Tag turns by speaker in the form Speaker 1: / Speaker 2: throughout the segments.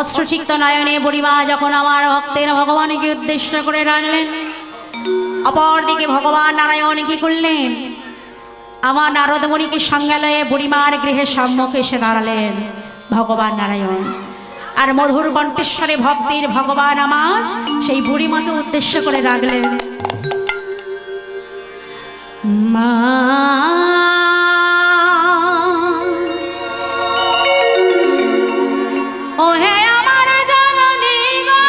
Speaker 1: অশ্রুসিক্ত নয়নে বুড়িমা যখন আমার ভক্তের ভগবানকে উদ্দেশ্য করে রাখলেন, অপরদিকে ভগবান নারায়ণ কি করলেন, আমার নারদ মুনিকে সঙ্গে লয়ে বুড়িমার গৃহের সম্মুখে এসে দাঁড়ালেন ভগবান নারায়ণ। আর মধুর কণ্ঠেশ্বরে ভক্তির ভগবান আমার সেই বুড়িমাকে উদ্দেশ্য করে রাখলেন, মা ও হে আমার জননী গো,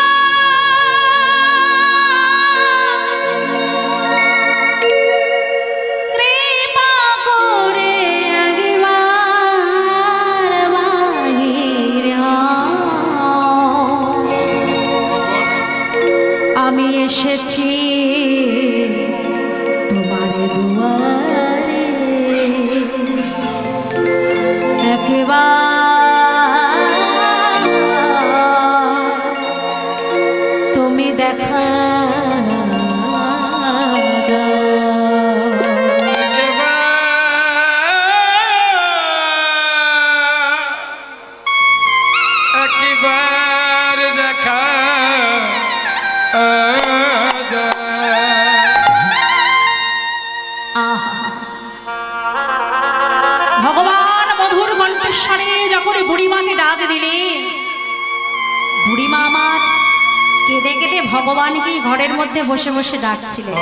Speaker 1: কৃপা করে একবার বাহির হও, আমি এসেছি তোমার দুয়ারে, একবার তুমি দেখা ভগবান মধুর কণ্ঠস্বরে যখন বুড়িমাকে ডাক দিলেন, বুড়িমা আমার কেঁদে কেঁদে ভগবানকে ঘরের মধ্যে বসে বসে ডাকছিলেন।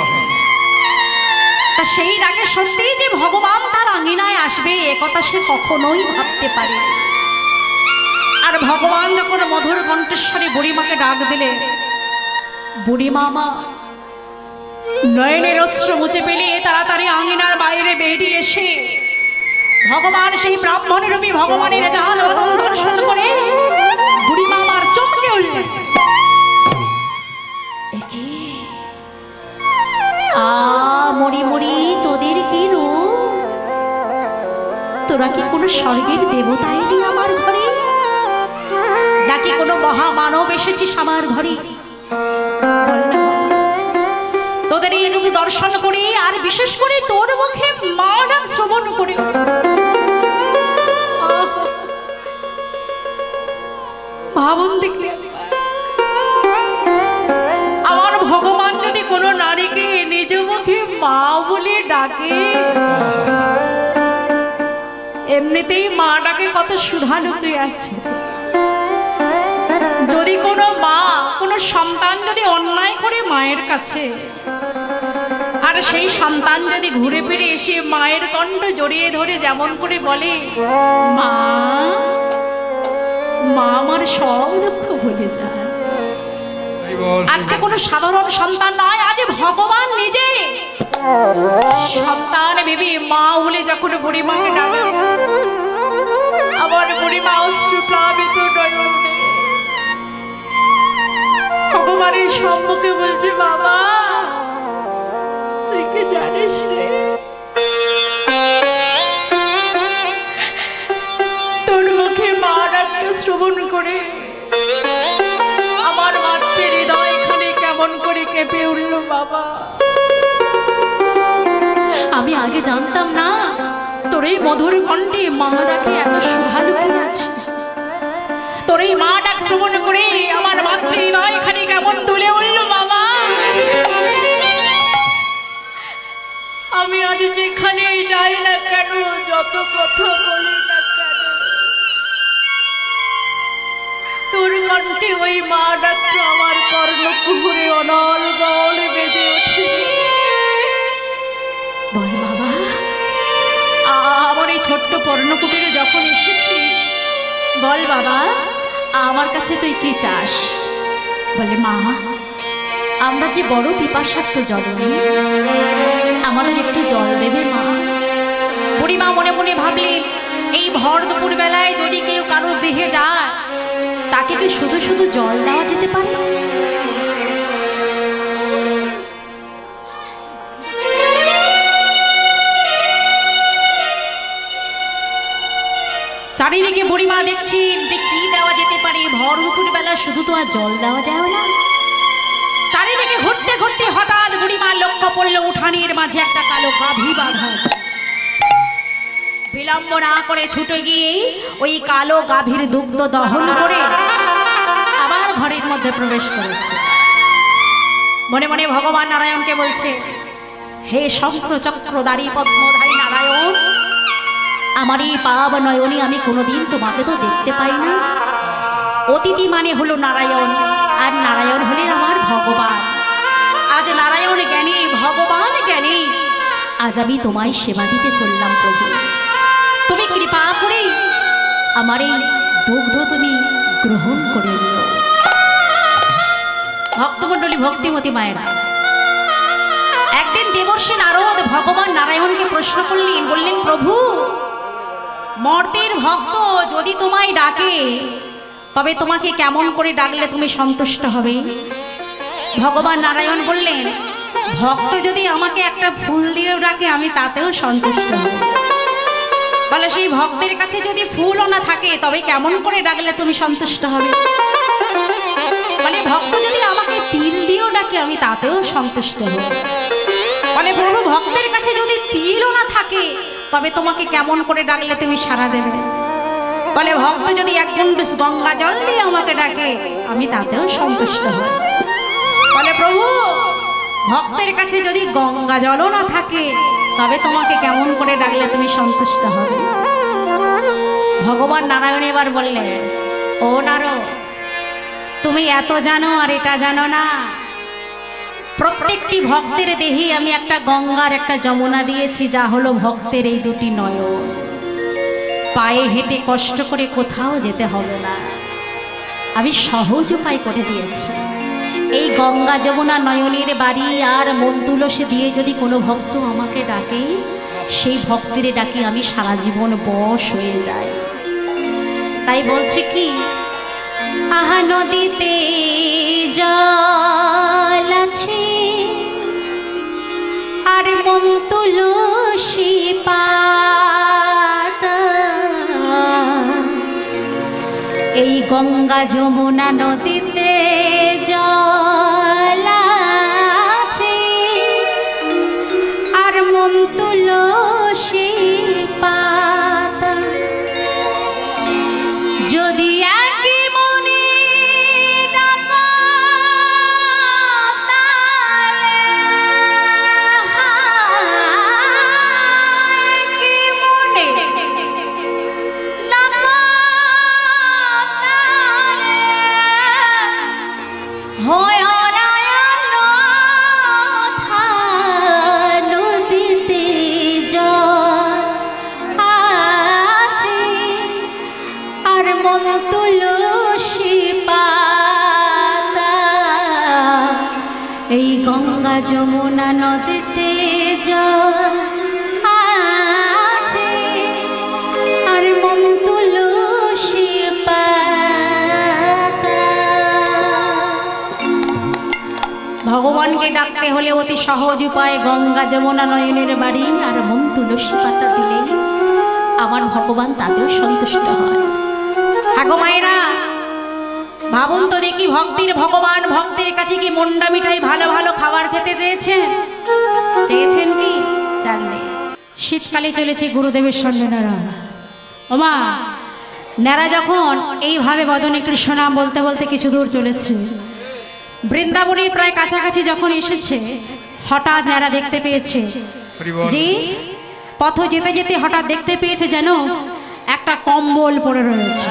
Speaker 1: তা সেই ডাকে সত্যিই যে ভগবান তার আঙিনায় আসবে একথা সে কখনোই ভাবতে পারে। আর ভগবান যখন মধুর কণ্ঠস্বরে বুড়িমাকে ডাক দিলেন, বুড়িমা আমার নয়নের অশ্রু মুছে পেলে তাড়াতাড়ি আঙিনার বাইরে বেরিয়ে এসে ভগবান সেই ব্রাহ্মণরূপী ভগবানের জাহাজ বদন দর্শন করে বুড়িমা আমার চমকে উঠলেন। মরি মরি তোদের কি রূপ, তোরা কি কোনো স্বর্গের দেবতা এলি আমার ঘরে, নাকি কোনো মহামানব এসেছিস আমার ঘরে? তোদের এই রূপ দর্শন করে আর বিশেষ করে তোর মুখে মা ডাক শ্রবণ করে ভাবন দেখলে আমার ভগবান যদি কোনো নারীকে নিজ মুখে মা বলে ডাকে, এমনিতেই মা ডাকে কত সুধা লুকিয়ে আছে। যদি কোনো মা কোনো সন্তান যদি অন্যায় করে মায়ের কাছে, আর সেই সন্তান যদি ঘুরে ফিরে এসে মায়ের কণ্ঠ জড়িয়ে ধরে যেমন করে বলে, মা মা আমার সব দুঃখ ভুলে যায়। আজকে কোনো সাধারণ সন্তান নয়, আজ ভগবান নিজে সন্তান ভেবে মা বলে যখন বুড়িমাকে ডাকে, আমার বুড়িমা অশ্রুপ্লাবিত নয়নে ভগবানের সম্মুখে বলছে, বাবা তুই কি জানিস রে, তোর মুখে মা ডাকটা শ্রবণ করে আমার মাতৃ হৃদয়খানে কেমন করে কেঁপে উঠল বাবা। আমি আগে জানতাম না তোর এই মধুর কণ্ঠে মা ডাকে এত সুধা লুকিয়ে আছে। তোর এই মা ডাক শ্রবণ করে আমার মাতৃ হৃদয়খানে কেমন তুলে উঠল বাবা। আমি আজ যেখানে যাই না কেন, যত কথা বলি না কেন, তোর কণ্ঠে ওই মা ডাকটা আমার কর্ণকুহরে অনল বল বেজে ওঠে। বল বাবা, আমার এই ছোট্ট পর্ণকুটিরে যখন এসেছিস, বল বাবা আমার কাছে তুই কি চাস? বলে, মা আমরা যে বড় পিপাসার্থ জননী, আমাদের একটু জল দেবে মা। বুড়িমা মনে মনে ভাবলেন, এই ভর দুপুর বেলায় যদি কেউ কারো দেহে যায়, তাকে কি শুধু শুধু জল দেওয়া যেতে পারে? চারিদিকে বুড়িমা দেখছি যে কি দেওয়া যেতে পারে, ভর দুপুর বেলা শুধু তো আর জল দেওয়া যায় না। চারিদিকে ঘুরতে ঘুরতে হঠাৎ বুড়িমার লক্ষ্য পড়ল উঠানের মাঝে একটা কালো গাভী বাঁধা। বিলম্ব না করে ছুটে গিয়ে ওই কালো গাভীর দুগ্ধ দহন করে ঘরের মধ্যে প্রবেশ করেছে। মনে মনে ভগবান নারায়ণকে বলছে, হে শঙ্খ চক্রধারী পদ্মধারী নারায়ণ, আমার এই পাব নয়নে আমি কোনোদিন তোমাকে তো দেখতে পাই না। অতিথি মানে হলো নারায়ণ, আর নারায়ণ হলেন আমার ভগবান। আজ নারায়ণ জ্ঞানী, ভগবান জ্ঞানী, আজ আমি তোমায় সেবা দিতে চললাম প্রভু। তুমি কৃপা করে আমার এই দুগ্ধ তুমি গ্রহণ করে নিও। ভক্তমণ্ডলী, ভক্তিমতী মায়েরা, একদিন দেবর্ষী নারদ ভগবান নারায়ণকে প্রশ্ন করলেন, বললেন, প্রভু, মর্তের ভক্ত যদি তোমায় ডাকে তবে তোমাকে কেমন করে ডাকলে তুমি সন্তুষ্ট হবে? ভগবান নারায়ণ বললেন, ভক্ত যদি আমাকে একটা ফুল দিয়েও ডাকে আমি তাতেও সন্তুষ্ট হব। বলে, সেই ভক্তের কাছে যদি ফুলও না থাকে তবে কেমন করে ডাকলে তুমি সন্তুষ্ট হবে? বলে, ভক্ত যদি আমাকে তিল দিয়েও ডাকে আমি তাতেও সন্তুষ্ট হব। বলে, প্রভু, ভক্তের কাছে যদি তিলও না থাকে তবে তোমাকে কেমন করে ডাকলে তুমি সাড়া দেবে? বলে, ভক্ত যদি এক কুণ্ডুস গঙ্গা জল দিয়ে আমাকে ডাকে আমি তাতেও সন্তুষ্ট হব। বলে, প্রভু, ভক্তের কাছে যদি গঙ্গা জলও না থাকে তবে তোমাকে কেমন করে ডাকলে তুমি সন্তুষ্ট হবে? ভগবান নারায়ণ এবার বললেন, ও নারদ, তুমি এত জানো আর এটা জানো না। প্রত্যেকটি ভক্তের দেহে আমি একটা গঙ্গার একটা যমুনা দিয়েছি, যা হলো ভক্তের এই দুটি নয়ন। পায়ে হেঁটে কষ্ট করে কোথাও যেতে হবে না, আমি সহজ উপায় করে দিয়েছি। এই গঙ্গা যমুনা নয়নের বাড়ি আর মন তুলসী দিয়ে যদি কোনো ভক্ত আমাকে ডাকে, সেই ভক্তের ডাকে আমি সারা জীবন বশ হয়ে যাই। তাই বলছে কি, আহা নদীতে জল আছে আর মন তুলসী পাতা, এই গঙ্গা যমুনা নদীতে জল আছে আর মন তুলসী পাতা। যদি একই মনে ডাকা তারে, একই মনে ডাকা তারে, হয় নদীতে জল আছে আর মন তুলসী পাতা, এই গঙ্গা যমুনা নদীতে জল আছে আর মন তুলসী পাতা। ভগবানকে ডাকতে হলে অতি সহজ উপায়, গঙ্গা যমুনা নয়নের বাড়ি আর মন তুলসী পাতা দিলে আমার ভগবান তাতেও সন্তুষ্ট হয়। হাগো মায়েরা, ভাবুন তো দেখি, ভক্তির ভগবান ভক্তের কাছে কি মন্ডা মিঠাই ভালো ভালো খাবার খেতে চেয়েছেন? চেয়েছেন কি? জানলে শীতকালে চলেছে গুরুদেবের সঙ্গে নেড়া। ওমা, নেড়া যখন এইভাবে বদনে কৃষ্ণ নাম বলতে বলতে কিছু দূর চলেছে, বৃন্দাবনের প্রায় কাছাকাছি যখন এসেছে, হঠাৎ নেড়া দেখতে পেয়েছে যে পথ যেতে যেতে হঠাৎ দেখতে পেয়েছে যেন একটা কম্বল পড়ে রয়েছে।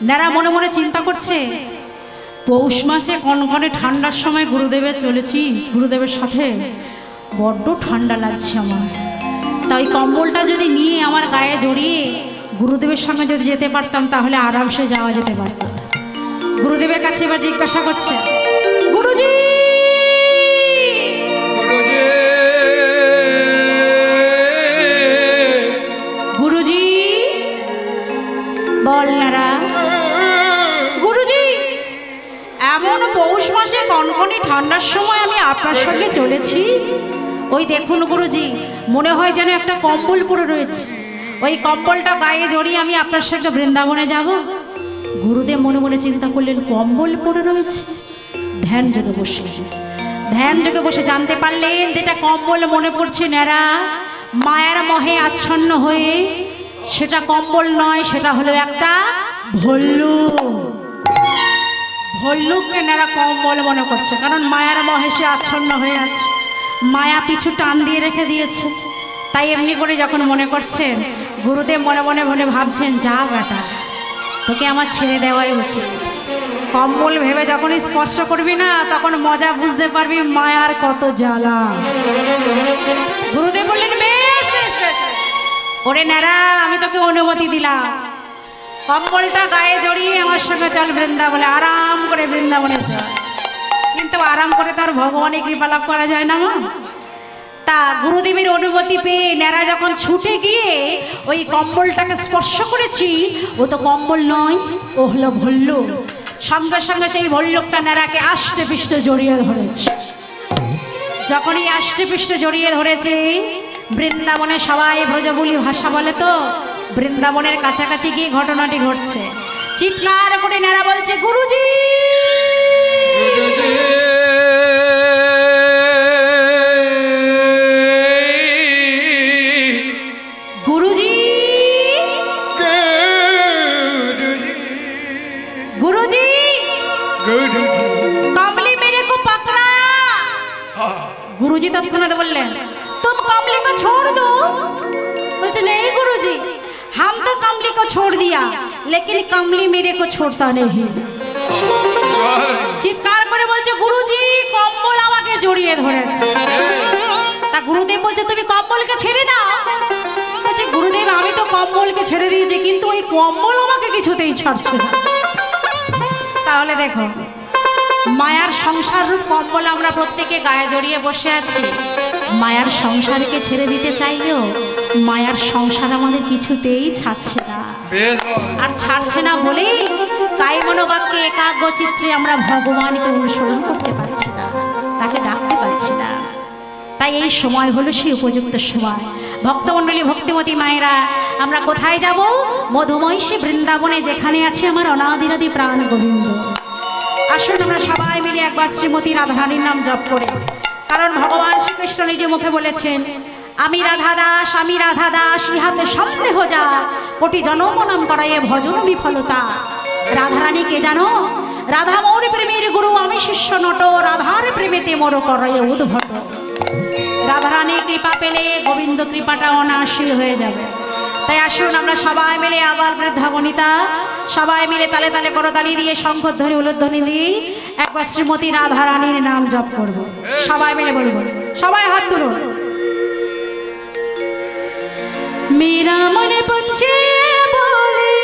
Speaker 1: নেড়া মনে মনে চিন্তা করছে, পৌষ মাসে কনকনে ঠান্ডার সময় গুরুদেবের চলেছি, গুরুদেবের সাথে বড্ড ঠান্ডা লাগছে আমার, তাই কম্বলটা যদি নিয়ে আমার গায়ে জড়িয়ে গুরুদেবের সঙ্গে যদি যেতে পারতাম তাহলে আরামসে যাওয়া যেতে পারত। গুরুদেবের কাছে এবার জিজ্ঞাসা করছে, গুরুজি গুরুজি বল নারা, গুরুজি এমন পৌষ মাসে কনকনে ঠান্ডার সময় আমি আপনার সঙ্গে চলেছি, ওই দেখুন গুরুজি, মনে হয় যেন একটা কম্বল পরে রয়েছে, ওই কম্বলটা গায়ে জড়িয়ে আমি আপনার সঙ্গে বৃন্দাবনে যাব। গুরুদেব মনে মনে চিন্তা করলেন, কম্বল পরে রয়েছে। ধ্যান যোগে বসে জানতে পারলেন যেটা কম্বল মনে পড়ছে নেড়া মায়ার মোহে আচ্ছন্ন হয়ে, সেটা কম্বল নয়, সেটা হলো একটা ভল্লুক। ভল্লুককে নেরা কম্বল মনে করছে, কারণ মায়ার মহেশে আচ্ছন্ন হয়ে আছে, মায়া পিছু টান দিয়ে রেখে দিয়েছে। তাই এমনি করে যখন মনে করছেন, গুরুদেব মনে মনে মনে ভাবছেন, যা বেটা তোকে আমার ছেড়ে দেওয়াই উচিত। কম্বল ভেবে যখনই স্পর্শ করবি না, তখন মজা বুঝতে পারবি মায়ার কত জ্বালা। গুরুদেব বললেন, বেশ বেশ বেশ, ওরে নেরা, আমি তোকে অনুমতি দিলাম, কম্বলটা গায়ে জড়িয়ে আমার সঙ্গে চল বৃন্দাবনে, আরাম করে বৃন্দাবনে চল। কিন্তু আরাম করে তার ভগবানের কৃপা লাভ করা যায় না মা। তা গুরুদেবের অনুমতি পেয়ে নেরা যখন ছুটে গিয়ে ওই কম্বলটাকে স্পর্শ করেছি, ও তো কম্বল নয়, ও হলো ভল্লুক। সঙ্গে সঙ্গে সেই ভল্লুকটা নেরাকে আষ্টে পিষ্টে জড়িয়ে ধরেছে। যখনই আষ্টে পিষ্টে জড়িয়ে ধরেছে, বৃন্দাবনে সবাই ব্রজবুলি ভাষা বলে তো, বৃন্দাবনের কাছাকাছি গিয়ে ঘটনাটি ঘটছে। চিৎকার করে নেরা বলছে, গুরুজি গুরুজি गुरुजी कमली मेरे को पकड़ा। गुरुजी तत्क्षणात बोललेन, तुम कमली को छोड़ दो। बोलते नहीं गुरुजी, हम तो कमली को छोड़ दिया, लेकिन कमली मेरे को छोड़ता नहीं। চিৎকার করে বলছে, গুরুজি কম্বল আমাকে জড়িয়ে ধরেছে। তা গুরুদেব বলছে, তুমি কম্বলকে ছেড়ে দাও। বলছে, গুরুদেব আমি তো কম্বলকে ছেড়ে দিয়েছি, কিন্তু ওই কম্বল আমাকে কিছুতেই ছাড়ছে না। তাহলে দেখো, মায়ার সংসার রূপ কম্বল আমরা প্রত্যেকে গায়ে জড়িয়ে বসে আছি। মায়ার সংসারকে ছেড়ে দিতে চাইলেও মায়ার সংসার আমাদের কিছুতেই ছাড়ছে না। আর ছাড়ছে না বলেই তাই মনোবাক্যে একাগ্র চিত্রে আমরা ভগবানকে অনুসরণ করতে পারছি না, তাকে ডাকতে পারছি না। তাই এই সময় হলো সেই উপযুক্ত সময়। ভক্তমণ্ডলী, ভক্তিমতী মায়েরা, আমরা কোথায় যাব? মধুময়ী বৃন্দাবনে, যেখানে আছে আমার অনাদিরাদি প্রাণ গোবিন্দ। আসুন আমরা সবাই মিলে একবার শ্রীমতী রাধারানীর নাম জপ করে, কারণ ভগবান শ্রীকৃষ্ণ নিজে মুখে বলেছেন, আমি রাধা দাস, আমি রাধা দাস, ইহাতে সন্দেহ যা, কোটি জনম নাম করাইয়ে ভজন বিফলতা। রাধারানী কে জানো? রাধা মোর প্রেমের গুরু, আমি শিষ্য নট, রাধার প্রেমেতে মোর করাইয়ে উদ্ভট। রাধারানী কৃপা পেলে গোবিন্দ কৃপাটা অনায়াসী হয়ে যাবে। তাই আসুন আমরা সবাই মিলে, আবার বৃদ্ধা বনিতা সবাই মিলে তালে তালে করতালি দিয়ে, শঙ্খধ্বনি উলুধ্বনি দিয়ে একবার শ্রীমতী রাধারানীর নাম জপ করব। সবাই মিলে বলব, সবাই হাত তুলুন। মেরা মনে পঞ্চে বলে,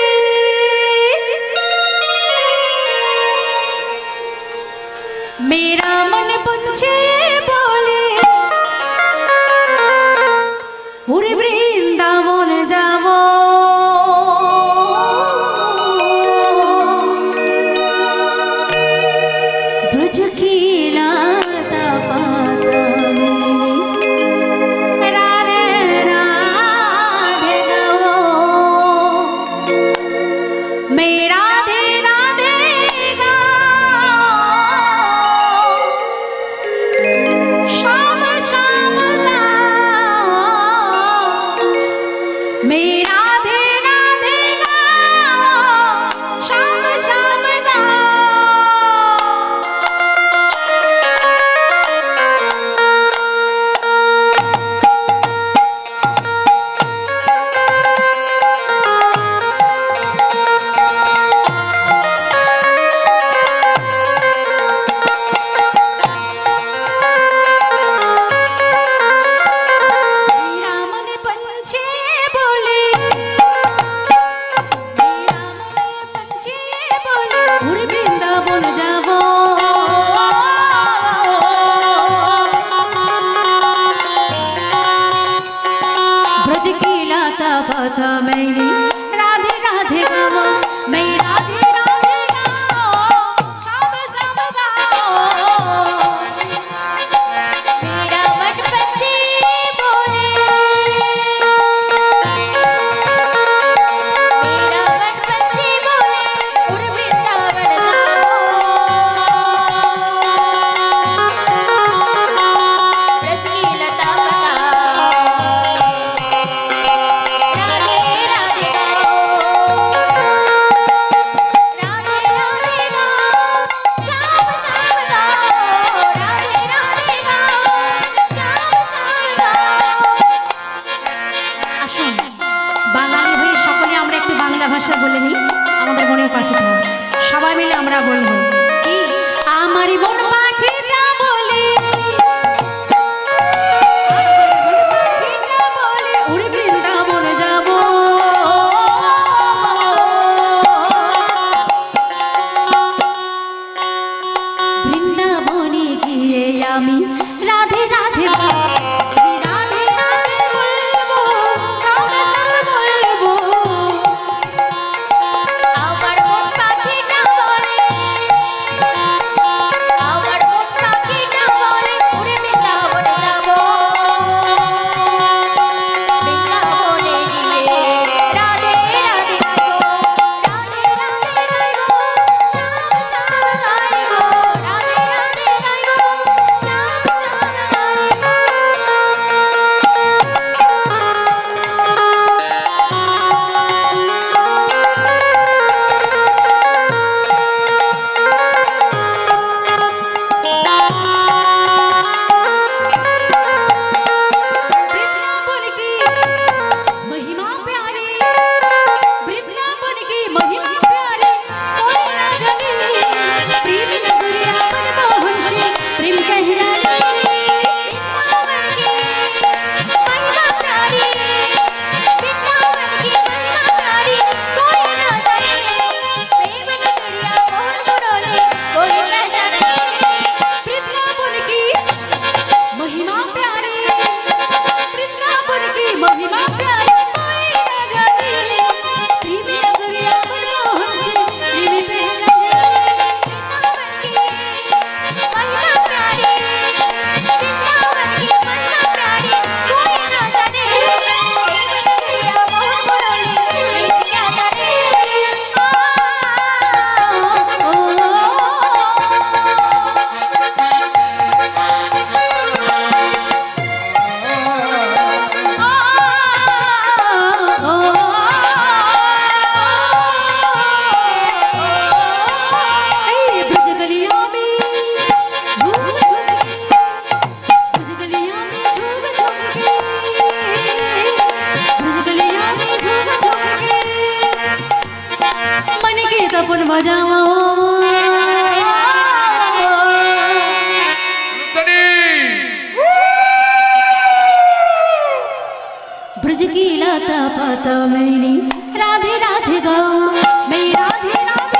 Speaker 1: মেরা মনে পঞ্চে বলে, ওরে বৃন্দাবন যাব, ব্রজ কি লতা পাতা রাধে রাধে গাও। বলি আমাদের মনের পাখিটা সবাই মিলে আমরা বলবো কি আমারই মন পাখিটা বলে উড়ে বৃন্দাবন যাব বৃন্দাবনে গিয়ে আমি রাধে রাধে ब्रज की लता पाता मैंने राधे राधे गाओ मैं राधे राधे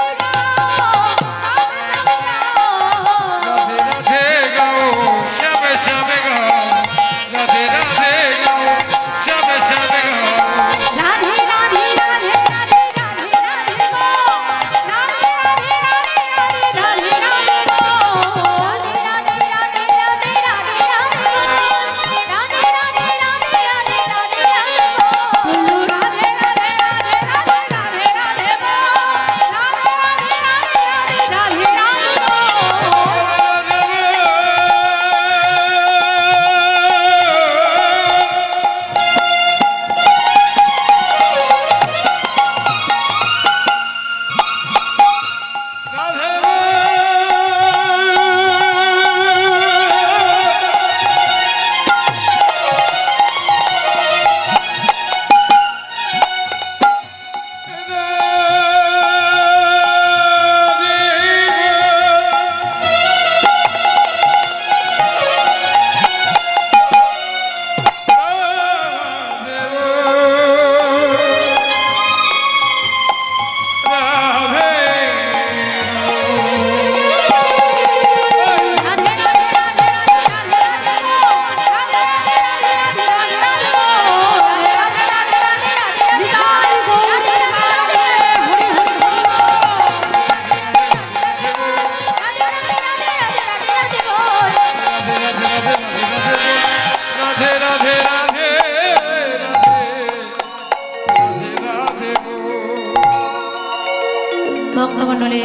Speaker 1: ভক্তমণ্ডলে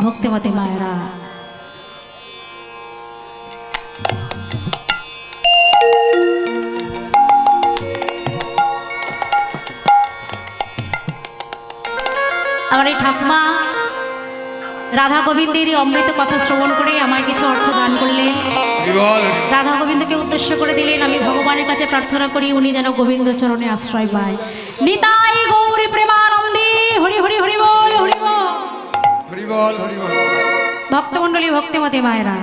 Speaker 1: ভক্তিমতী মায়েরা আমার এই ঠাকুমা রাধা গোবিন্দের অমৃত কথা শ্রবণ করে আমায় কিছু অর্থ দান করলেন। রাধা গোবিন্দকে উদ্দেশ্য করে দিলেন। আমি ভগবানের কাছে প্রার্থনা করি উনি যেন গোবিন্দ চরণে আশ্রয় পায়। নিতাই গৌরী প্রেমানন্দে হরি হরি। ভক্তমণ্ডলী, ভক্তিমতী মায়েরা,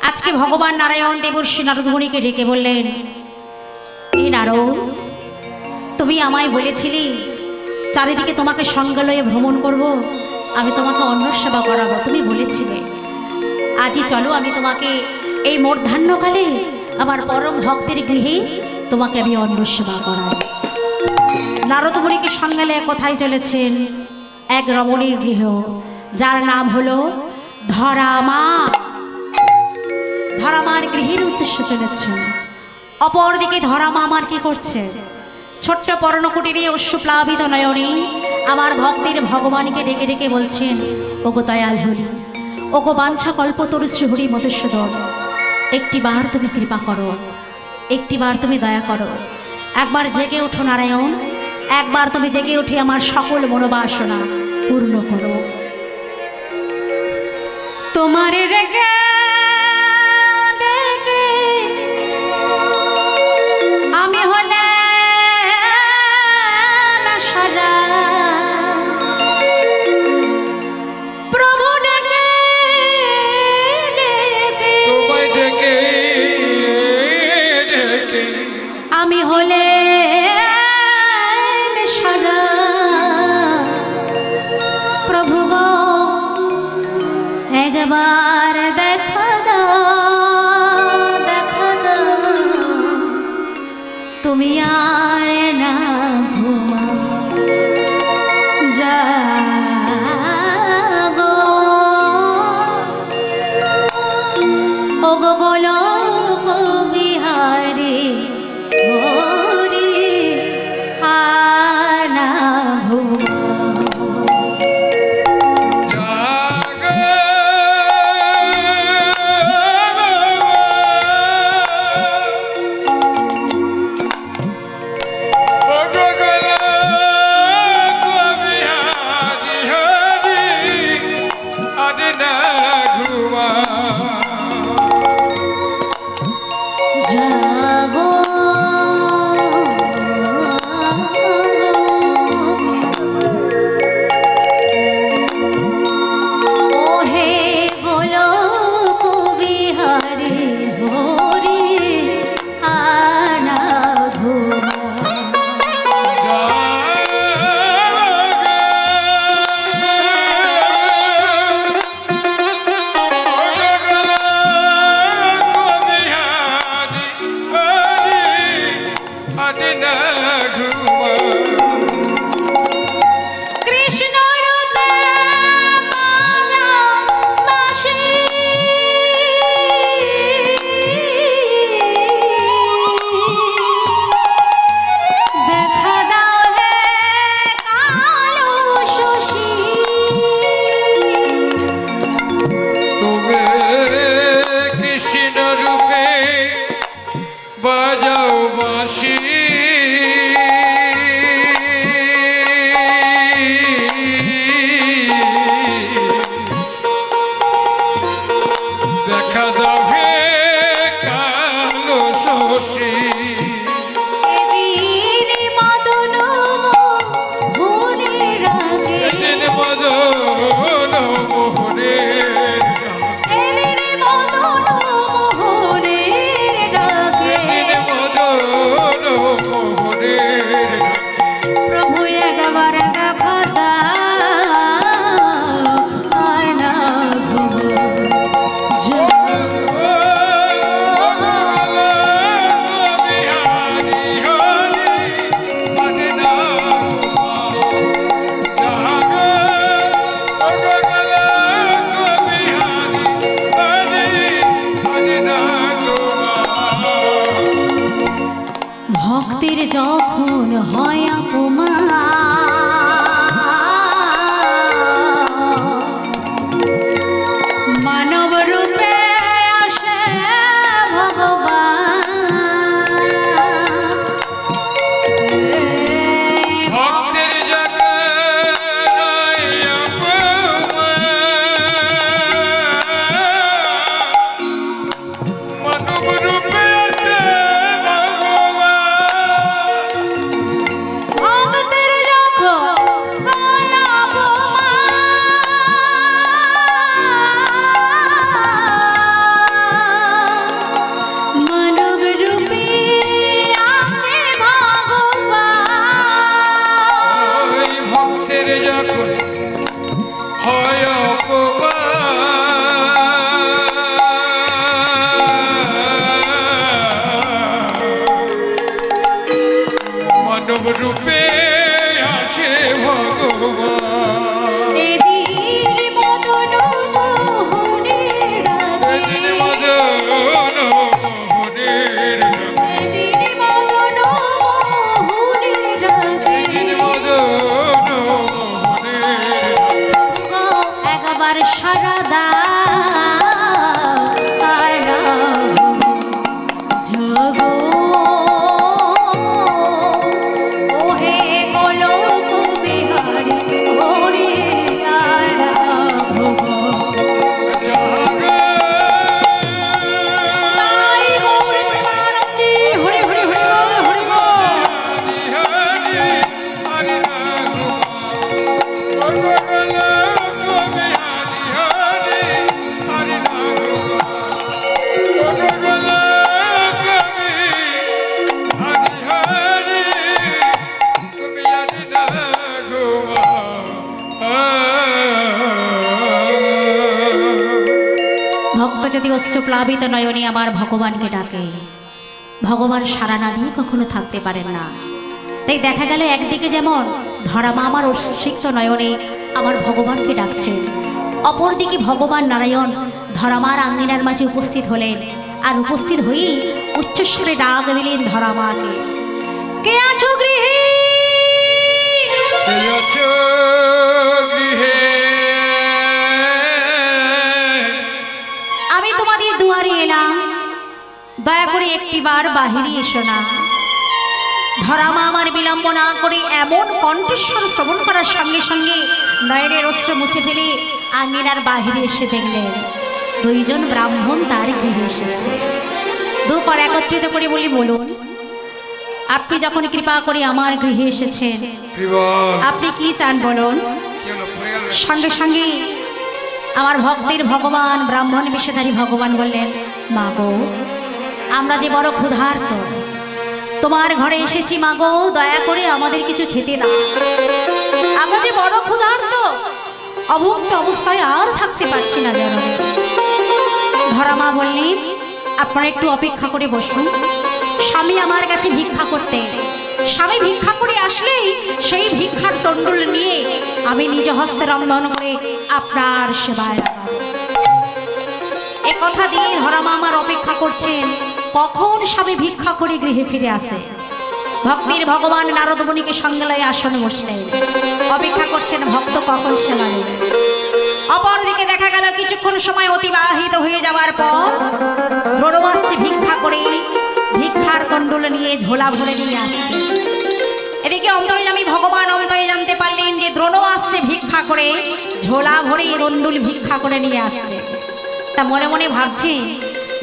Speaker 1: আজকে ভগবান নারায়ণ দেবর্ষি নারদমণিকে ডেকে বললেন, এই নারদ, তুমি আমায় বলেছিলি চারিদিকে তোমাকে সঙ্গে লয়ে ভ্রমণ করব, আমি তোমাকে অন্ন সেবা করাবো, তুমি বলেছিলে। আজই চলো, আমি তোমাকে এই মূর্ধান্যকালে আমার পরম ভক্তের গৃহে তোমাকে আমি অন্ন সেবা করাবো। নারদমণিকে সঙ্গে লয়ে কোথায় চলেছেন? এক রমণীর গৃহ, যার নাম হলো ধরামা। ধরামার গৃহের উদ্দেশ্যে চলেছেন। অপরদিকে ধরামা আমার কি করছে? ছোট্ট পর্ণকুটিরে অশ্রুপ্লাবিত নয়নে আমার ভক্তের ভগবানকে ডেকে ডেকে বলছেন, ওগো দয়াল হরি, ওগো বাঞ্ছা কল্পতরু শ্রী হরি মধুসূদন, একটিবার তুমি কৃপা করো, একটিবার তুমি দয়া করো, একবার জেগে ওঠো নারায়ণ, একবার তুমি জেগে উঠে আমার সকল মনোবাসনা পূর্ণ করো। তোমার রেগে আমি হলে সারা প্রভু ডেকে আমি হলে সারা প্রভু গো একবার দেখা দাও, দেখা দাও, তুমি আর না ঘুমাও, জাগো ওগো গোলক বিহারী হরি আর না ঘুমাও।
Speaker 2: হয় মানব রূপে আসে ভগবান
Speaker 1: সারাদা যদি অশ্রুপ্লাবিত নয়নে আমার ভগবানকে ডাকে, ভগবান সাড়া না দিয়ে কখনো থাকতে পারেন না। তাই দেখা গেল একদিকে যেমন ধরামা আমার অশ্রুসিক্ত নয়নে আমার ভগবানকে ডাকছে, অপরদিকে ভগবান নারায়ণ ধরামার আঙ্গিনার মাঝে উপস্থিত হলেন, আর উপস্থিত হয়েই উচ্চস্বরে ডাক দিলেন ধরামাকে, কে আছো গৃহে? আমি তোমাদের দুয়ারে এলাম, দয়া করে একটিবার বাহিরে এসো না। ধরামা আমার বিলম্ব না করে এমন কণ্ঠস্বর শ্রবণ করার সঙ্গে সঙ্গে নয়নের অস্ত্র মুছে ফেলে আঙ্গিনার বাহিরে এসে দেখলেন দুইজন ব্রাহ্মণ তার গৃহে এসেছে। দুপর একত্রিত করে বলি, বলুন আপনি যখন কৃপা করে আমার গৃহে এসেছেন আপনি কি চান বলুন। সঙ্গে সঙ্গে আমার ভক্তের ভগবান ব্রাহ্মণ বিষধারী ভগবান বললেন, মা গো আমরা যে বড় ক্ষুধার্ত, তোমার ঘরে এসেছি মা গো, দয়া করে আমাদের কিছু খেতে দাও। আমরা যে বড় ক্ষুধার্ত, অভুক্ত অবস্থায় আর থাকতে পারছি না যেন। ধরামা বললেন, আপনারা একটু অপেক্ষা করে বসুন, স্বামী আমার কাছে ভিক্ষা করতে, স্বামী ভিক্ষা করে আসলেই সেই ভিক্ষার টন্ডুল নিয়ে আমি নিজ হস্তে রন্ধন করে আপনার সেবায় লাগাবো। এ কথা দিয়ে ধরামা আমার অপেক্ষা করছেন কখন স্বামী ভিক্ষা করে গৃহে ফিরে আসে। ভক্তির ভগবান নারদ মুনিকে সঙ্গে লয়ে আসনে বসলেন, অপেক্ষা করছেন ভক্ত কখন সেবা নেবে। অপরদিকে দেখা গেল কিছুক্ষণ সময় অতিবাহিত হয়ে যাওয়ার পর দ্রোণমাসি ভিক্ষা করে ভিক্ষার কন্ডল নিয়ে ঝোলা ভরে নিয়ে আসছে। এদিকে অন্তর্যামী ভগবান অন্তরে জানতে পারলেন যে দ্রোণমাসি ভিক্ষা করে ঝোলা ভরে রন্ডুল ভিক্ষা করে নিয়ে আসছে। তা মনে মনে ভাবছি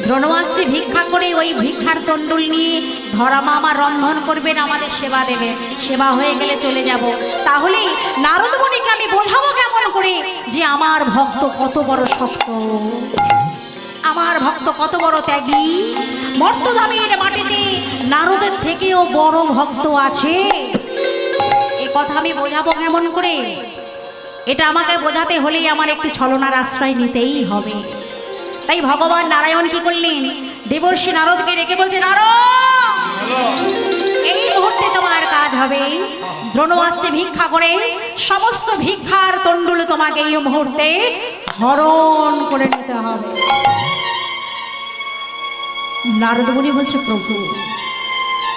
Speaker 1: দ্রোণমাসি ভিক্ষা করে ওই ভিক্ষার তন্ডুল নিয়ে ধরামা আমার রন্ধন করবেন, আমাদের সেবা দেবে, সেবা হয়ে গেলে চলে যাব। তাহলে নারদ মুনিকে আমি বোঝাবো কেমন করে যে আমার ভক্ত কত বড় শক্ত, আমার ভক্ত কত বড় ত্যাগী, মর্তধামের মাটিতে নারদের থেকেও বড় ভক্ত আছে। এ কথা আমি বোঝাবো কেমন করে? এটা আমাকে বোঝাতে হলেই আমার একটু ছলনার আশ্রয় নিতেই হবে। তাই ভগবান নারায়ণ কি করলেন, দেবর্ষি নারদকে ডেকে বলছে, নারদ এই মুহূর্তে তোমার কাজ হবে, দ্রোণমাসি ভিক্ষা করে সমস্ত ভিক্ষার তন্ডুল তোমাকে এই মুহূর্তে হরণ করে নিতে হবে। নারদ মুনি বলছে, প্রভু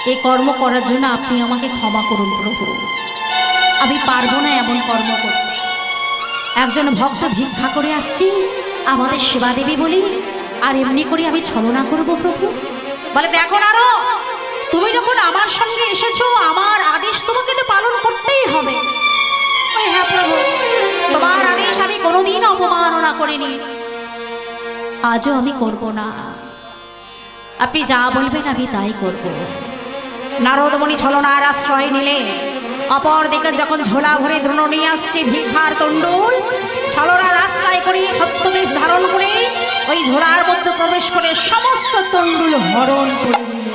Speaker 1: এই কর্ম করার জন্য আপনি আমাকে ক্ষমা করুন প্রভু, আমি পারবো না এমন কর্ম করতে। একজন ভক্ত ভিক্ষা করে আসছি আমাদের সেবা দেবে বলি, আর এমনি করে আমি ছলনা করব প্রভু? বলে, দেখো নারদ, তুমি যখন আমার সঙ্গে এসেছো আমার আদেশ তোমাকে তো পালন করতেই হবে। হ্যাঁ প্রভু, তোমার আদেশ আমি কোনোদিন অবমাননা করিনি, আজও আমি করব না, আপনি যা বলবেন আমি তাই করব। নারদমণি ছলনার আশ্রয় নিলে, অপর দিকে যখন ঝোলা ভরে দ্রোণ নিয়ে আসছে ভিক্ষার তন্ডুল, ছলনার আশ্রয় করে ছত্রবেশ ধারণ করে ওই ঝোলার মধ্যে প্রবেশ করে সমস্ত তন্ডুল হরণ করে নিল।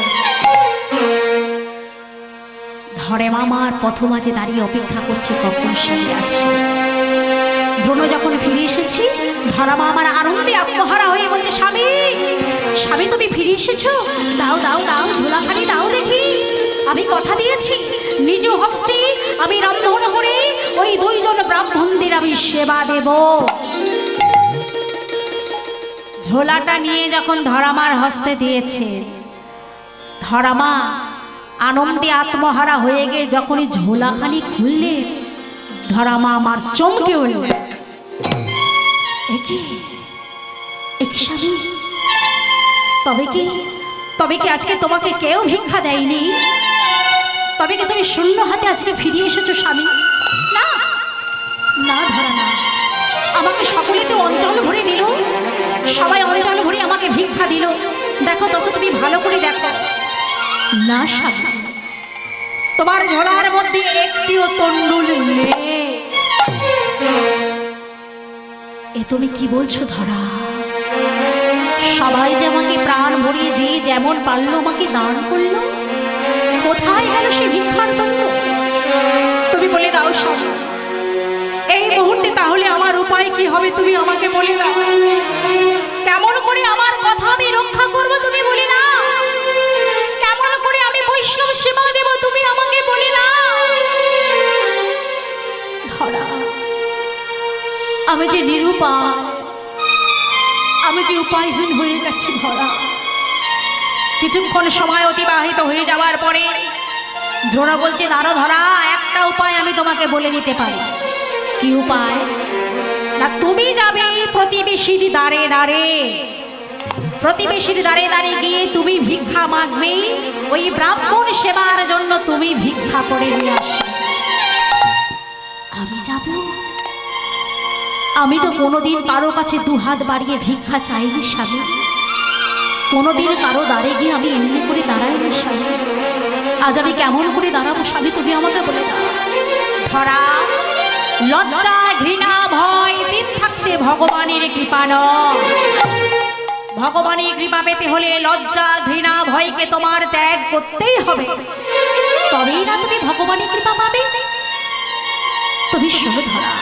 Speaker 1: ধরে মামার পথ মাঝে দাঁড়িয়ে অপেক্ষা করছে কখন স্বামী আসছে। দ্রোণ যখন ফিরে এসেছি, ধরামা আমার আনন্দে আত্মহারা হয়ে বলছে, স্বামী স্বামী তুমি ফিরে এসেছো, দাও দাও দাও ঝোলাখানি দাও দেখি। আমি কথা দিয়েছি নিজ হস্তে আমি রন্ধন করে ওই দুইজন ব্রাহ্মণদের আমি সেবা দেব। ঝোলাটা নিয়ে যখন ধরামার হস্তে দিয়েছে, ধরামা আনন্দে আত্মহারা হয়ে গিয়ে যখনই ঝোলাখানি খুললে, ধরামা আমার চমকে উঠল। স্বামী তবে কি আজকে তোমাকে কেউ ভিক্ষা দেয়নি? তবে কি তুমি শূন্য হাতে আজকে ফিরে এসেছো স্বামী? না না ধরামা, আমাকে সকলে তো অঞ্চল ভরে দিল, সবাই অঞ্চল ভরে আমাকে ভিক্ষা দিল। দেখো তখন তুমি ভালো করে দেখো না স্বামী, তোমার ঝোলার মধ্যে একটিও তন্ডুল নেই। এ তুমি কি বলছো ধরা? সবাই যে আমাকে প্রাণ ভরিয়ে যে যেমন পারলো আমাকে দান করলো, কোথায় গেল সে ভিক্ষার দণ্ড? তুমি বলে দাও স্বামী, এই মুহূর্তে তাহলে আমার উপায় কি হবে তুমি আমাকে বলে দাও। কেমন করে আমার কথা আমি রক্ষা করবো তুমি বলে না, কেমন করে আমি বৈষ্ণব সেবা দেব তুমি আমাকে বলে না। ধরা, আমি যে নিরুপায়, আমি যে উপায়হীন হয়ে গেছি ধরা। কিছুক্ষণ সময় অতিবাহিত হয়ে যাওয়ার পরে দ্রোণ বলছে, দাঁড়ো ধরা, একটা উপায় আমি তোমাকে বলে দিতে পারি। কি উপায়? না, তুমি যাবে প্রতিবেশীর দ্বারে দ্বারে, প্রতিবেশীর দ্বারে দ্বারে গিয়ে তুমি ভিক্ষা মাগবে, ওই ব্রাহ্মণ সেবার জন্য তুমি ভিক্ষা করে নিয়ে আসবে। আমি যাব? আমি তো কোনোদিন কারো কাছে দুহাত বাড়িয়ে ভিক্ষা চাইনি স্বামী, কোনোদিন কারো দ্বারে গিয়ে আমি এমনি করে দাঁড়াইনি স্বামী। আজ আমি কেমন করে দাঁড়াবো স্বামী তুমি আমাকে বলে দাও। ধরা, লজ্জা ঘৃণা ভয় দিন থাকতে ভগবানের কৃপা নয়। ভগবানের কৃপা পেতে হলে লজ্জা ঘৃণা ভয়কে তোমার ত্যাগ করতেই হবে, তবেই না তুমি ভগবানের কৃপা পাবে। তুমি শোনো ধরা,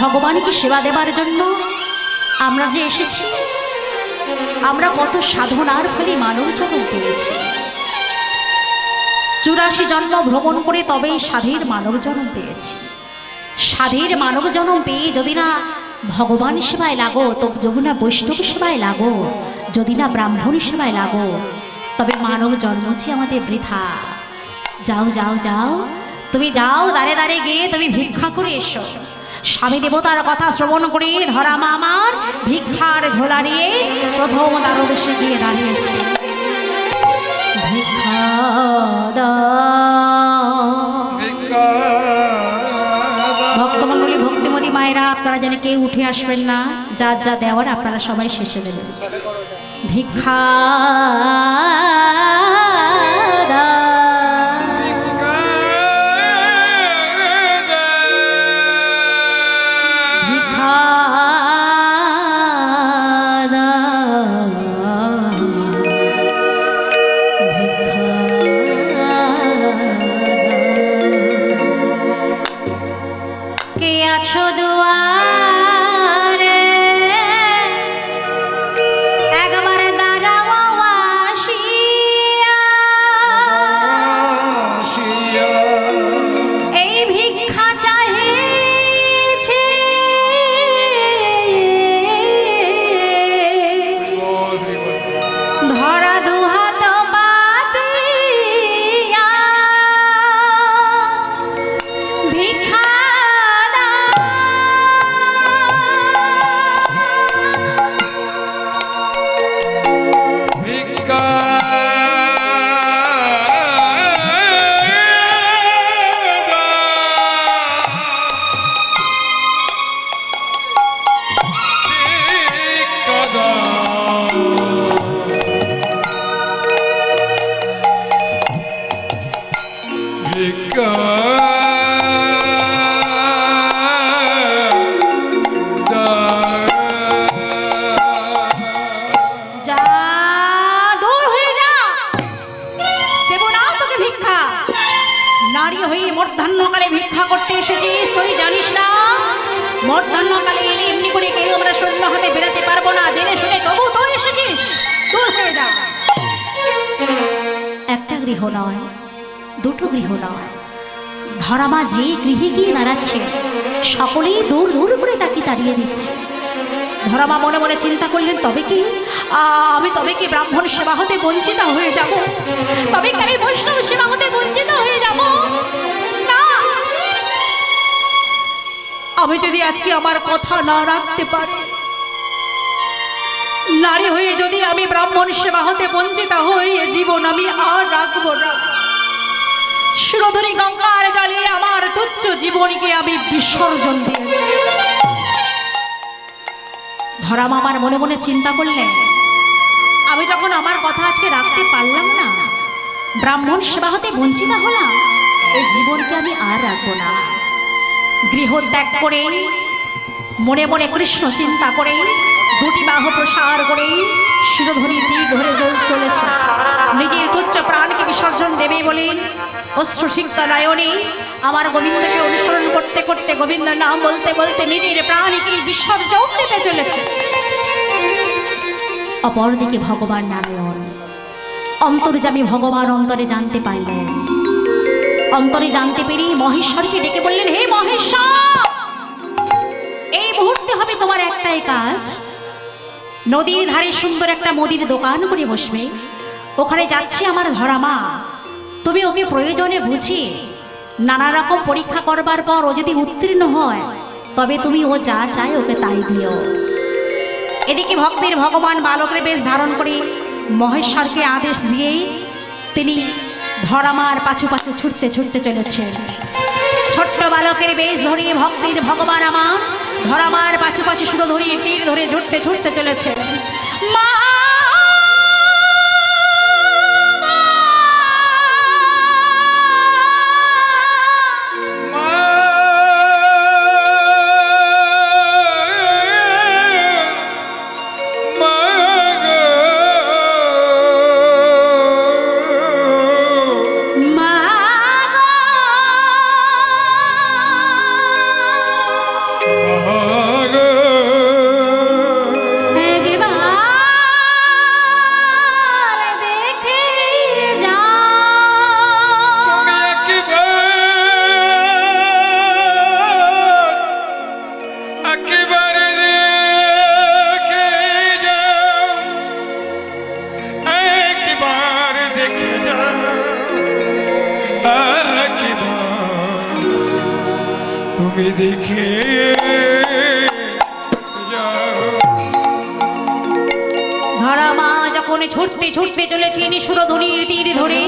Speaker 1: ভগবানকে সেবা দেবার জন্য আমরা যে এসেছি, আমরা কত সাধনার ফলে মানব জন্ম পেয়েছি। 84 জন্ম ভ্রমণ করে তবেই সাধের মানব জন্ম পেয়েছি। সাধের মানব জন্ম পেয়ে যদি না ভগবান সেবায় লাগো, তো যদি না বৈষ্ণব সেবায় লাগো, যদি না ব্রাহ্মণ সেবায় লাগো, তবে মানব জন্ম যে আমাদের বৃথা। যাও যাও যাও, তুমি যাও দ্বারে দ্বারে গিয়ে তুমি ভিক্ষা করে এসো। স্বামী দেবতার কথা শ্রবণ করে ধরামা আমার ভিক্ষার ঝোলা নিয়ে প্রথম দ্বারদেশে গিয়ে দাঁড়িয়েছে। ভিক্ষা ভক্তমণ্ডলী, ভক্তিমতী মায়েরা, আপনারা যেন কেউ উঠে আসবেন না, যা যা দেওয়ার আপনারা সবাই শেষে দেবেন। ভিক্ষা গৃহ নয়, দুটো গৃহ নয়, ধরামা যে গৃহে গিয়ে দাঁড়াচ্ছে সকলেই দূর দূর করে তাকে তাড়িয়ে দিচ্ছে। ধরামা মনে মনে চিন্তা করলেন, তবে কি আমি ব্রাহ্মণ সেবা হতে বঞ্চিত হয়ে যাব? তবে কি আমি বৈষ্ণব সেবা হতে বঞ্চিত হয়ে যাব? না, আমি যদি আজকে আমার কথা না রাখতে পারি, নারী হয়ে যদি আমি ব্রাহ্মণ সেবা হতে বঞ্চিত হই, এ জীবন আমি আর রাখবো না। সুরধুনী গঙ্গার জলে আমার তুচ্ছ জীবনকে আমি বিসর্জন দিয়ে ধরামা আমার মনে মনে চিন্তা করলেন, আমি যখন আমার কথা আজকে রাখতে পারলাম না, ব্রাহ্মণ সেবা হতে বঞ্চিত হলাম, এই জীবনকে আমি আর রাখবো না। গৃহ ত্যাগ করে মনে মনে কৃষ্ণ চিন্তা করে দুটি বাহু প্রসার করে শিরোধরি তীর ধরে চলেছে। নিজের তুচ্ছ প্রাণকে বিসর্জন দেবে বলে অশ্রুসিক্ত নয়নে আমার গোবিন্দকে অনুসরণ করতে করতে, গোবিন্দ নাম বলতে বলতে নিজের প্রাণকে বিসর্জন দিতে চলেছে। অপরদিকে ভগবান নারায়ণ অন্তর্যামী ভগবান অন্তরে জানতে পারলেন। অন্তরে জানতে পেরে মহেশ্বরকে ডেকে বললেন, হে মহেশ্বর, এই মুহূর্তে হবে তোমার একটাই কাজ, নদীর ধারে সুন্দর একটা মুদির দোকান করে বসবে। ওখানে যাচ্ছে আমার ধরামা, তুমি ওকে প্রয়োজনে বুঝিয়ে নানা রকম পরীক্ষা করবার পর ও যদি উত্তীর্ণ হয়, তবে তুমি ও যা চায় ওকে তাই দিও। এদিকে ভক্তির ভগবান বালকের বেশ ধারণ করে মহেশ্বরকে আদেশ দিয়েই তিনি ধরামার পাছু পাছু ছুটতে ছুটতে চলেছেন। ছোট্ট বালকের বেশ ধরিয়ে ভক্তির ভগবান আমার ধরামার পাছু পাছু শুধু ধরিয়ে তীর ধরে ছুটতে ছুটতে চলেছে। মা
Speaker 2: দেখে
Speaker 1: ধরামা যখন ছুটতে ছুটতে চলেছেন সুরধুনীর তীর ধরে,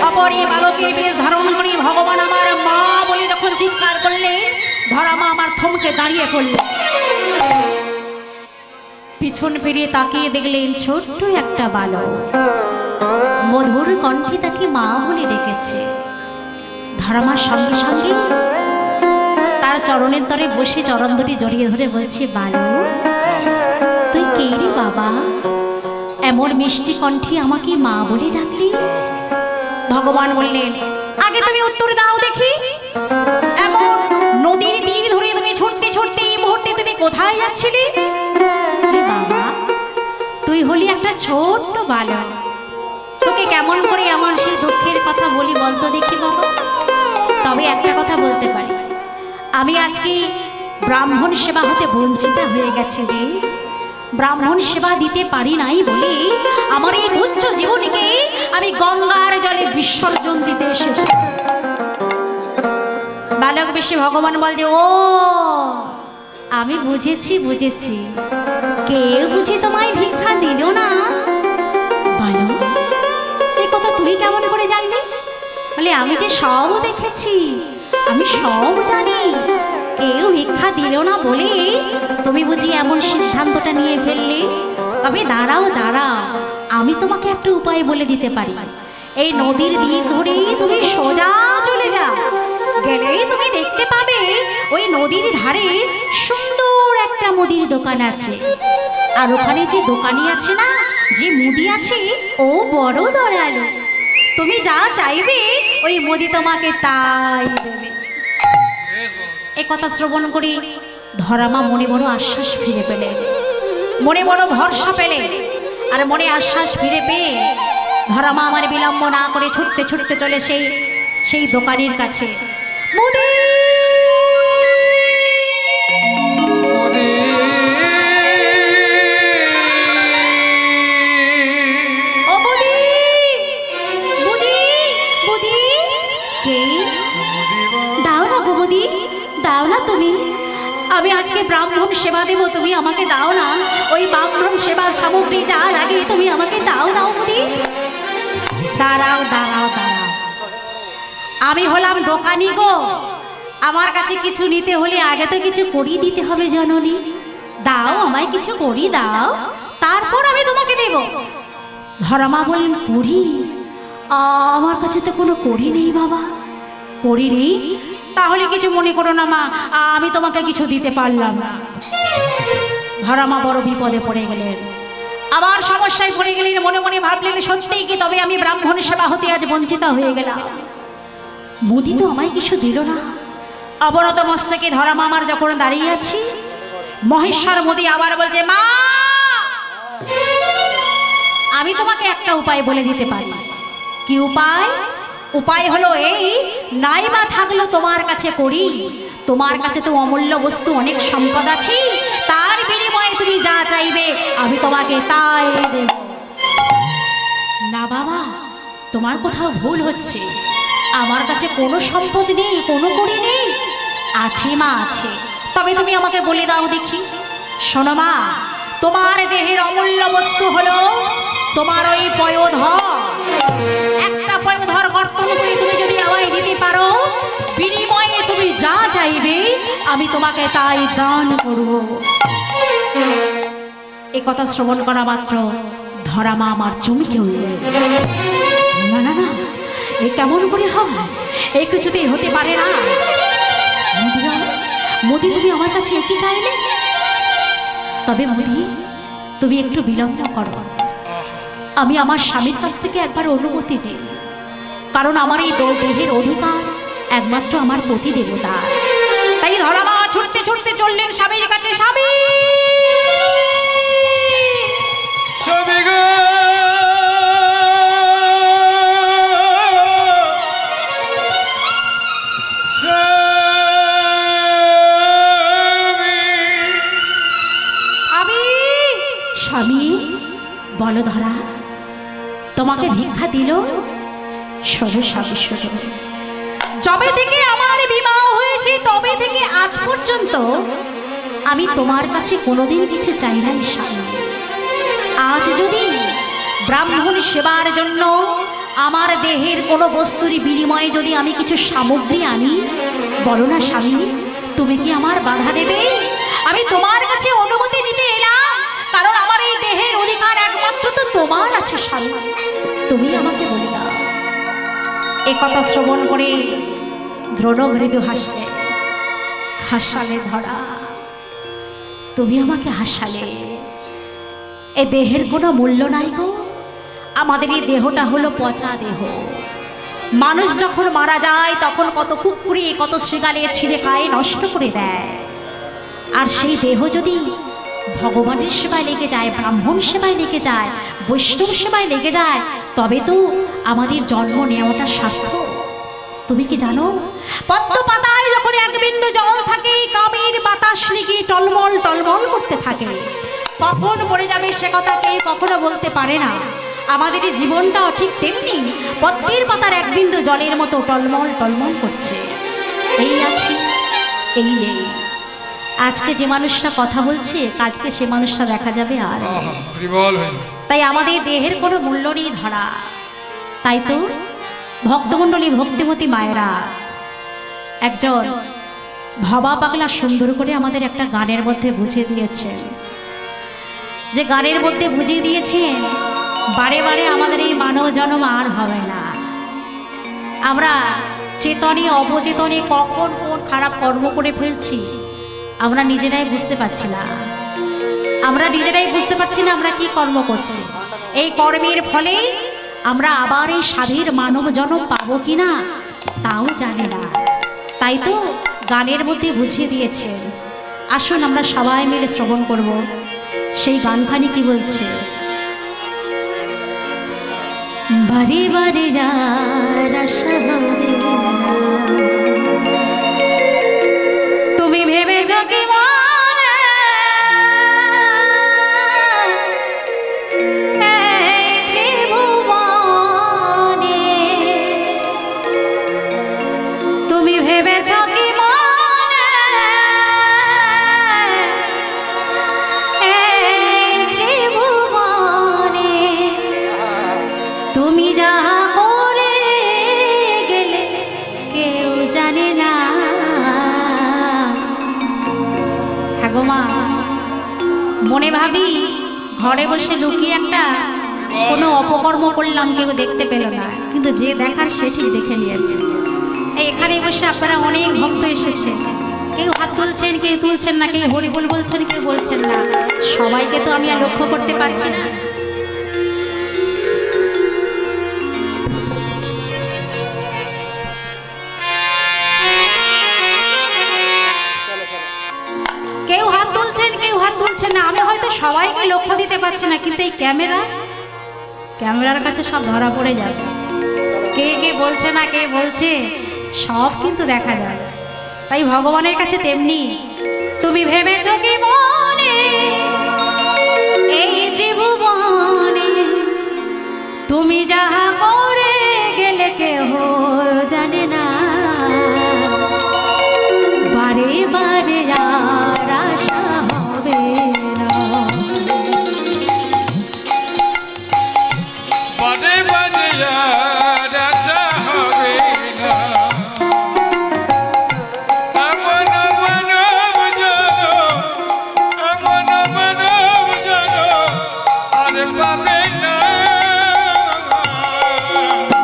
Speaker 1: অপরে বালকের বেশ ধারণ করে ভগবান আমার মা বলে যখন চিৎকার করলে, ধরামা আমার থমকে দাঁড়িয়ে পড়ল। পিছন ফিরিয়ে তাকিয়ে দেখলেন ছোট্ট একটা বালক মধুর কণ্ঠে তাকে মা বলে ডেকেছে। ধরামার সঙ্গে সঙ্গে তার চরণের তরে বসে চরণ দুটি জড়িয়ে ধরে বলছে, বালক তুই কে রে বাবা, এমন মিষ্টি কণ্ঠে আমাকে মা বলে ডাকলি? ভগবান বললেন, আগে তুমি উত্তর দাও দেখি, এমন নদীর তীর ধরে তুমি ছুটতে ছুটতে এই মুহূর্তে তুমি কোথায় যাচ্ছিলে? বাবা তুই হলি একটা ছোট্ট বালক, তোকে কেমন করে আমার সেই দুঃখের কথা বলি বলতো দেখি বাবা। তবে একটা কথা বলতে পারি, আমি আজকে ব্রাহ্মণ সেবা হতে বঞ্চিত হয়ে গেছি, যে ব্রাহ্মণ সেবা দিতে পারি নাই বলে আমার এই তুচ্ছ জীবনীকে আমি গঙ্গার জলে বিসর্জন দিতে এসেছি। বালক বেশি ভগবান বলছে, ও আমি বুঝেছি বুঝেছি, কেউ বুঝি তোমায় ভিক্ষা দিল না? বালক এই কথা তুই কেমন করে জানলি? বলে, আমি যে সব দেখেছি, আমি সব জানি, কেউ ভিক্ষা দিল না বলে তুমি বুঝি এমন সিদ্ধান্তটা নিয়ে ফেললে? তবে দাঁড়াও দাঁড়াও, আমি তোমাকে একটা উপায় বলে দিতে পারি। এই নদীর দিক ধরে তুমি সোজা চলে যাও, গেলেই তুমি দেখতে পাবে ওই নদীর ধারে সুন্দর একটা মুদির দোকান আছে, আর ওখানে যে দোকানি আছে না, যে মুদি আছে, ও বড় দয়ালু, তুমি যা চাইবে ওই মুদি তোমাকে তাই দেবে। এ কথা শ্রবণ করে ধরামা মনে বড় আশ্বাস ফিরে পেলেন, মনে বড় ভরসা পেলেন, আর মনে আশ্বাস ফিরে পেয়ে ধরামা আমার বিলম্ব না করে ছুটতে ছুটতে চলে সেই দোকানের কাছে। মুদি ও মুদি, মুদি, মুদি, কে? দাও না গো মুদি, দাও না তুমি। আমি আজকে ব্রাহ্মণ সেবা দেব, তুমি আমাকে দাও না। ওই ব্রাহ্মণ সেবার সামগ্রী যা লাগে তুমি আমাকে দাও, দাও মুদি। দাঁড়াও দাঁড়াও দাঁড়াও, আমি হলাম দোকানি গো, আমার কাছে কিছু নিতে হলে আগে তো কিছু করি দিতে হবে জননী। দাও আমায় কিছু করি দাও, তারপর আমি তোমাকে দেব। ধরামা বললেন করি? আমার কাছে তো কোনো করি নেই বাবা। করি নেই? তাহলে কিছু মনে করো না মা, আমি তোমাকে কিছু দিতে পারলাম না। ধরামা বড় বিপদে পড়ে গেলেন, আবার সমস্যায় পড়ে গেলেন। মনে মনে ভাবলেন সত্যিই কি তবে আমি ব্রাহ্মণ সেবা হতে আজ বঞ্চিত হয়ে গেলাম। মুদি তো আমায় কিছু দিল না। অবনত মস্তকে ধরামা আমার যখন দাঁড়িয়ে আছি, মহেশ্বর মুদি আবার বলছে মা, আমি তোমাকে একটা উপায় বলে দিতে পারি। কি উপায়? উপায় হলো এই, নাই বা থাকলো তোমার কাছে করি, তোমার কাছে তো অমূল্য বস্তু অনেক সম্পদ আছে, তার বিনিময়ে তুমি যা চাইবে আমি তোমাকে তাই দেব। না বাবা, তোমার কোথাও ভুল হচ্ছে। আমার কাছে কোনো সম্পদ নেই, কোনো করি নেই। আছে মা, আছে। তবে তুমি আমাকে বলে দাও দেখি। শোনো মা, তোমার দেহের অমূল্য বস্তু হলো তোমার ওই পয়োধর। একটা পয়োধর কর্তন করে তুমি যদি আমায় দিতে পারো, বিনিময়ে তুমি যা চাইবে আমি তোমাকে তাই দান করব। এ কথা শ্রবণ করা মাত্র ধরামা আমার চমকে উঠলেন। না না না, এ কেমন করে হয়? এ কিছুতেই হতে পারে না। মোদি, তুমি আমার কাছে একই চাইলে? তবে মোদি, তুমি একটু বিলম্ব করো। আমি আমার স্বামীর কাছ থেকে একবার অনুমতি নিই, কারণ আমার এই দেহের অধিকার একমাত্র আমার পতি দেবতা। তাই ধরামা ছুটতে ছুটতে চললেন স্বামীর কাছে। স্বামী, স্বামী বলো ধরা, তোমাকে ভিক্ষা দিল? শোনো স্বামী, শোনো, যবে থেকে আমার বিবাহ হয়েছে তবে থেকে আজ পর্যন্ত আমি তোমার কাছে কোনোদিন কিছু চাই নাই স্বামী। আজ যদি ব্রাহ্মণ সেবার জন্য আমার দেহের কোনো বস্তুর বিনিময়ে যদি আমি কিছু সামগ্রী আনি, বলো না স্বামী, তুমি কি আমার বাধা দেবে? আমি তোমার কাছে অনুমতি নিতে এলাম, কারণ আমার এই দেহের অধিকার একমাত্র তো তোমার আছে স্বামী। তুমি আমাকে বলে দাও। এ কথা শ্রবণ করে দ্রোণ মৃদু হাসলে। হাসালে ধরা, তুমি আমাকে হাসালে। এ দেহের কোনো মূল্য নাই গো। আমাদের এই দেহটা হলো পচা দেহ। মানুষ যখন মারা যায় তখন কত কুকুরে কত শৃগালে ছিঁড়ে খায়, নষ্ট করে দেয়। আর সেই দেহ যদি ভগবানের সেবায় লেগে যায়, ব্রাহ্মণ সেবায় লেগে যায়, বৈষ্ণব সেবায় লেগে যায়, তবে তো আমাদের জন্ম নেওয়াটা সার্থক। তুমি কি জানো, পদ্ম পাতায় যখন এক বিন্দু জল থাকে, কামের বাতাস লিখে টলমল টলমল করতে থাকে, কখন পড়ে যাবে সে কথা কেউ কখনো বলতে পারে না। আমাদের এই জীবনটাও ঠিক তেমনি পদ্মের পাতার এক বিন্দু জলের মতো টলমল টলমল করছে। এই আছি, এই নেই। আজকে যে মানুষটা কথা বলছে, কালকে সে মানুষটা দেখা যাবে আর। তাই আমাদের দেহের কোনো মূল্য নেই ধরা। তাই তো ভক্তমণ্ডলী, ভক্তিমতী মায়েরা একজন ভবা পাগলা সুন্দর করে আমাদের একটা গানের মধ্যে বুঝিয়ে দিয়েছেন, যে গানের মধ্যে বুঝিয়ে দিয়েছেন বারে বারে আমাদের এই মানব জন্ম আর হবে না। আমরা চেতনে অবচেতনে কখন কোন খারাপ কর্ম করে ফেলছি আমরা নিজেরাই বুঝতে পারছি না। আমরা নিজেরাই বুঝতে পারছি না আমরা কি কর্ম করছি। এই কর্মের ফলে আমরা আবার এই স্বাধীন মানব জন্ম পাবো কিনা তাও জানি না। তাই তো গানের মধ্যে বুঝিয়ে দিয়েছেন। আসুন আমরা সবাই মিলে শ্রবণ করব সেই গানখানি কি বলছে। বারে বারে যার আশা হবে না। তুমি ভেবেছ কি মনে এই ত্রিভুবনে, তুমি ভেবেছ কি মনে এই ত্রিভুবনে, তুমি যাহা করে গেলে কেউ জানে না। হ্যাঁ গো মা, মনে ভাবি ঘরে বসে লুকিয়ে একটা কোনো অপকর্ম করলাম, কেউ দেখতে পেল না, কিন্তু যে দেখার সেটি দেখে নিয়েছে। এই এখানে বসে আপনারা অনেক ভক্ত এসেছে, কেউ হাত তুলছেন, কেউ তুলছেন না, কেউ হরি বল বলছেন, কেউ বলছেন না। সবাইকে তো আমি আর লক্ষ্য করতে পারছি না। কেউ হাত তুলছেন, কেউ হাত তুলছেন না। আমি হয়তো সবাইকে লক্ষ্য দিতে পারছি না, কিন্তু এই ক্যামেরার কাছে সব ধরা পড়ে যাবে। কে কে বলছে না, কে বলছে, সব কিন্তু দেখা যায়। তাই ভগবানের কাছে তেমনি, তুমি ভেবেছ কি মনে এই ত্রিভুবনে, তুমি যাহা করে গেলে কেহ জানে না। বারে বারে আর আশা হবে না,
Speaker 2: বারে বারে আর আশা হবে না। এমন মানব জনম, এমন মানব জনম আর পাবে না।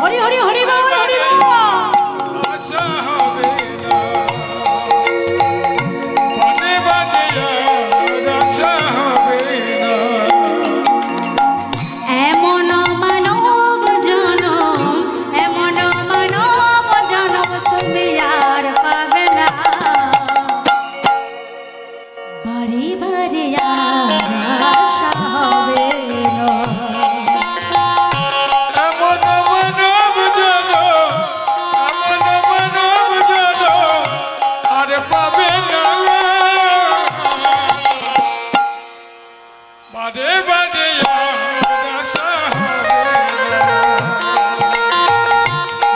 Speaker 1: হরি হরি হরি বল, হরি বল।
Speaker 2: আশা হবে না, বারে বারে আর আশা হবে না।
Speaker 1: এমন মানব জনম, এমন মানব জনম তুমি আর পাবে না। বারে বারে আর আশা হবে না।
Speaker 2: এমন মানব জনম, এমন মানব জনম আর পাবে না। বারে বারে আর আশা হবে না,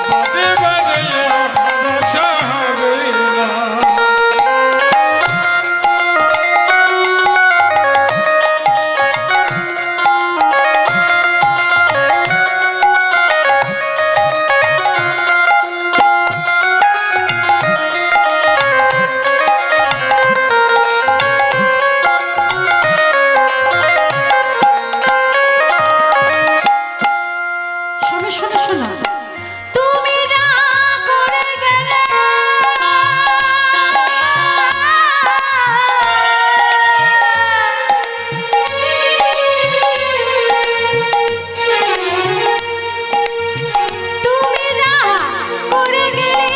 Speaker 2: বারে বারে আর আশা হবে না।
Speaker 1: শোনো শোনো শোনো, তুমি যা করে গেলে তুমি যা করে গেলে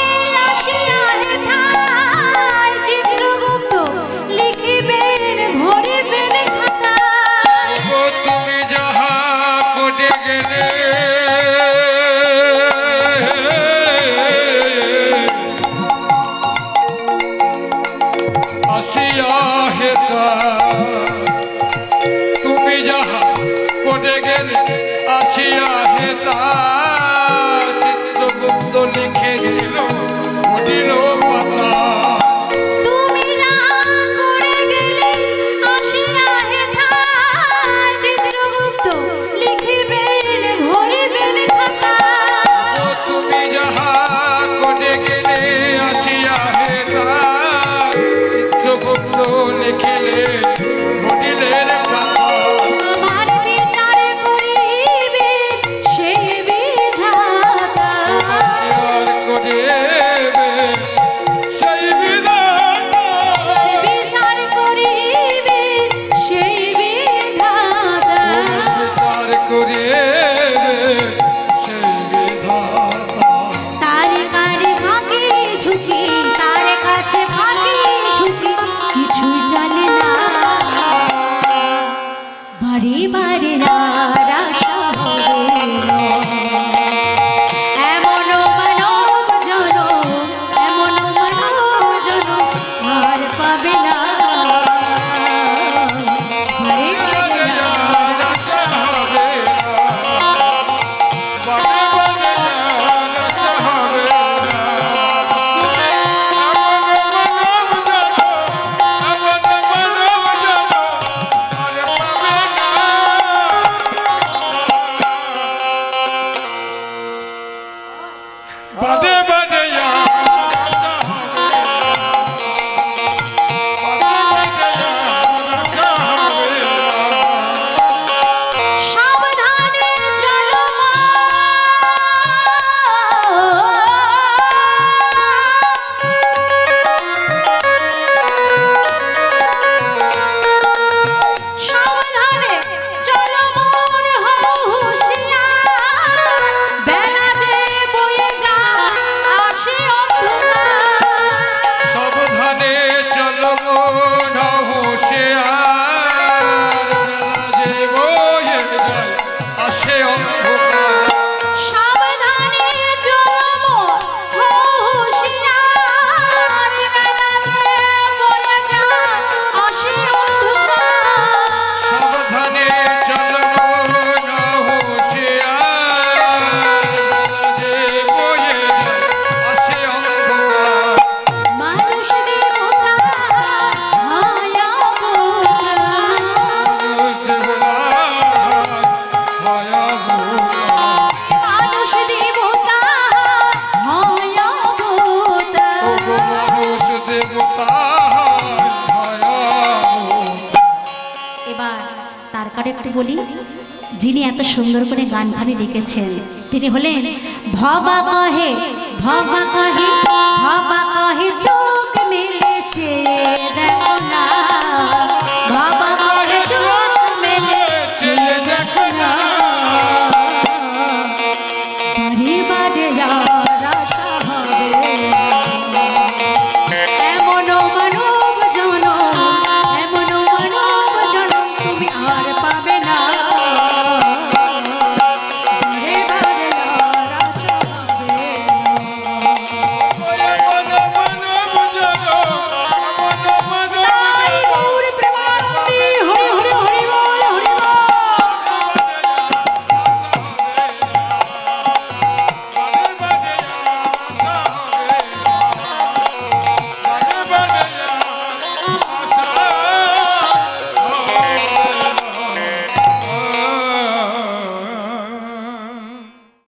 Speaker 1: আসিয়া হেথায় চিত্রগুপ্ত লিখিবেন ভরিবেন খাতায়।
Speaker 2: ও তুমি যাহা করে গেলে আসিয়া হেতা, তুমি যাহা করে গেলে আসিয়া হেতা, চিত্রগুপ্ত লিখে গেল দিল পাতা।
Speaker 1: তুমি না করে গেলে আসিয়া হেথায় চিত্রগুপ্ত লিখিবেন ভরিবেন খাতায়।
Speaker 2: ও তুমি যাহা করে গেলে আসিয়া হেতা, চিত্রগুপ্ত লিখিলে ঘটিলে
Speaker 1: একটু বলি, যিনি এত সুন্দর করে গান গানে লিখেছেন তিনি হলেন ভবা কহে, ভবা কহে, ভবা কহে চোখ